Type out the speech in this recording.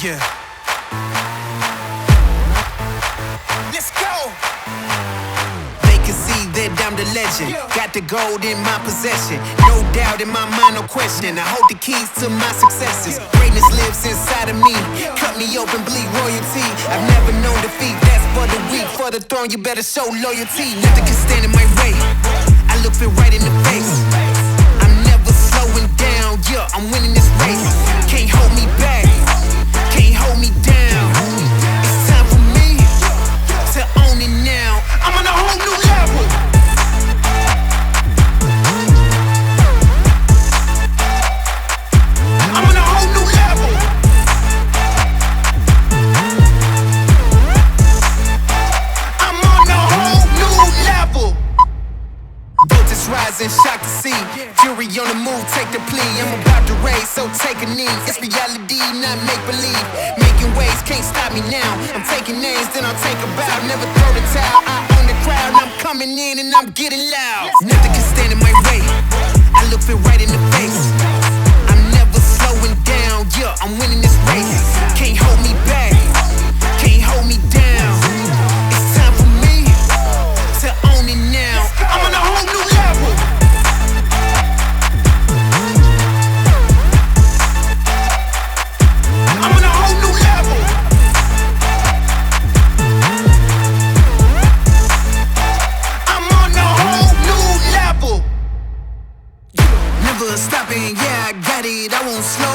Yeah. Let's go. They can see that I'm the legend. Got the gold in my possession. No doubt in my mind, no question. I hold the keys to my successes. Greatness lives inside of me. Cut me open, bleed royalty. I've never known defeat. That's for the weak. For the throne, you better show loyalty. Nothing can stand in my way. I look it right in the face. I'm never slowing down. Yeah, I'm winning this race. Can't hold me back. Can't hold me down. It's time for me to own it now. I'm on a whole new level. I'm on a whole new level. I'm on a whole new level. Voltage rising, shock to see. Fury on the move, take the plea. I'm about to raise, so take a knee. It's reality, not make-believe. Making waves, can't stop me now. I'm taking names, then I'll take a bow. Never throw the towel, I own the crowd. I'm coming in and I'm getting loud. Nothing can stand in my way. I look it right in the face. I'm never slowing down, yeah, I'm winning this race. Can't hold me back, can't hold me down. It's time for me to own it now. I'm on a whole new level. I'm on a whole new level. I'm on a whole new level. Never stopping, yeah, I got it, I won't slow